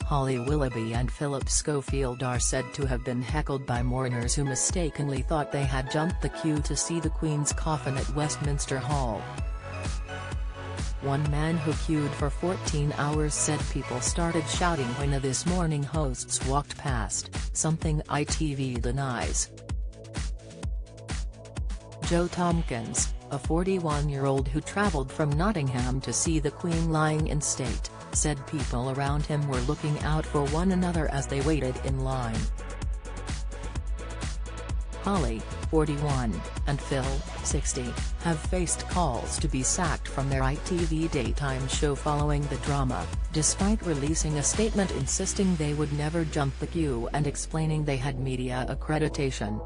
Holly Willoughby and Phillip Schofield are said to have been heckled by mourners who mistakenly thought they had jumped the queue to see the Queen's coffin at Westminster Hall. One man who queued for 14 hours said people started shouting when the This Morning hosts walked past, something ITV denies. Joe Tompkins, a 41-year-old who travelled from Nottingham to see the Queen lying in state, said people around him were looking out for one another as they waited in line. Holly, 41, and Phil, 60, have faced calls to be sacked from their ITV daytime show following the drama, despite releasing a statement insisting they would never jump the queue and explaining they had media accreditation.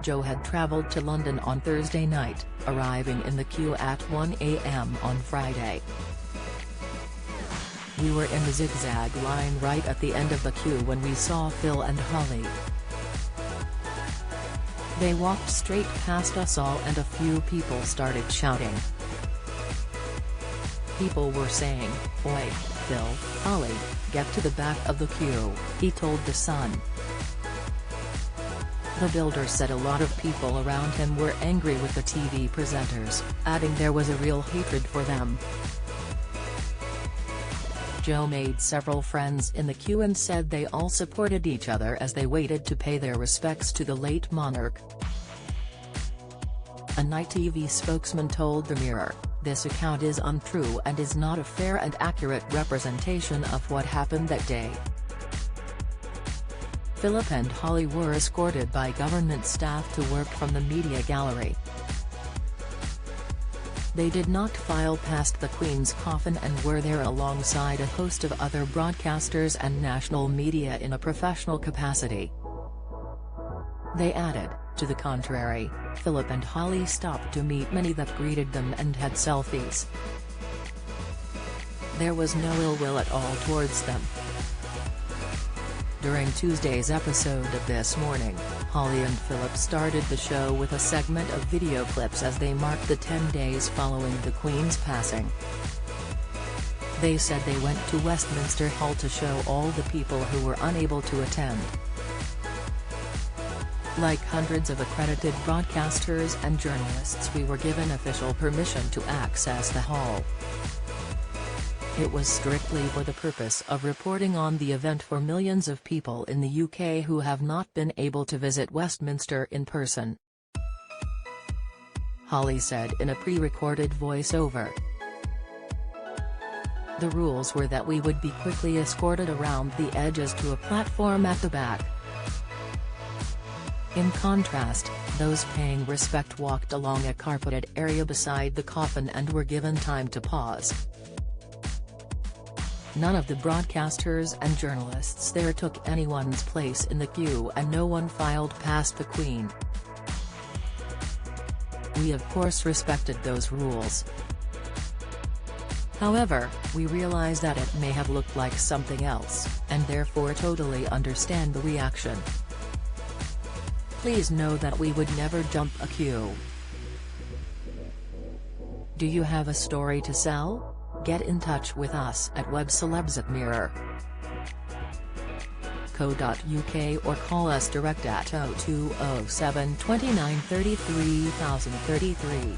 Joe had travelled to London on Thursday night, arriving in the queue at 1 a.m. on Friday. "We were in the zigzag line right at the end of the queue when we saw Phil and Holly. They walked straight past us all and a few people started shouting. People were saying, 'Oi, Phil, Holly, get to the back of the queue,'" he told The Sun. The builder said a lot of people around him were angry with the TV presenters, adding there was a real hatred for them. Joe made several friends in the queue and said they all supported each other as they waited to pay their respects to the late monarch. An ITV spokesman told the Mirror, "This account is untrue and is not a fair and accurate representation of what happened that day." Phillip and Holly were escorted by government staff to work from the media gallery. They did not file past the Queen's coffin and were there alongside a host of other broadcasters and national media in a professional capacity. They added, to the contrary, Phillip and Holly stopped to meet many that greeted them and had selfies. There was no ill will at all towards them. During Tuesday's episode of This Morning, Holly and Phillip started the show with a segment of video clips as they marked the 10 days following the Queen's passing. They said they went to Westminster Hall to show all the people who were unable to attend. "Like hundreds of accredited broadcasters and journalists, we were given official permission to access the hall. It was strictly for the purpose of reporting on the event for millions of people in the UK who have not been able to visit Westminster in person," Holly said in a pre-recorded voiceover. "The rules were that we would be quickly escorted around the edges to a platform at the back. In contrast, those paying respect walked along a carpeted area beside the coffin and were given time to pause. None of the broadcasters and journalists there took anyone's place in the queue and no one filed past the Queen. We of course respected those rules. However, we realize that it may have looked like something else, and therefore totally understand the reaction. Please know that we would never jump a queue. Do you have a story to sell? Get in touch with us at webcelebs@mirror.co.uk or call us direct at 0207 29 33 033.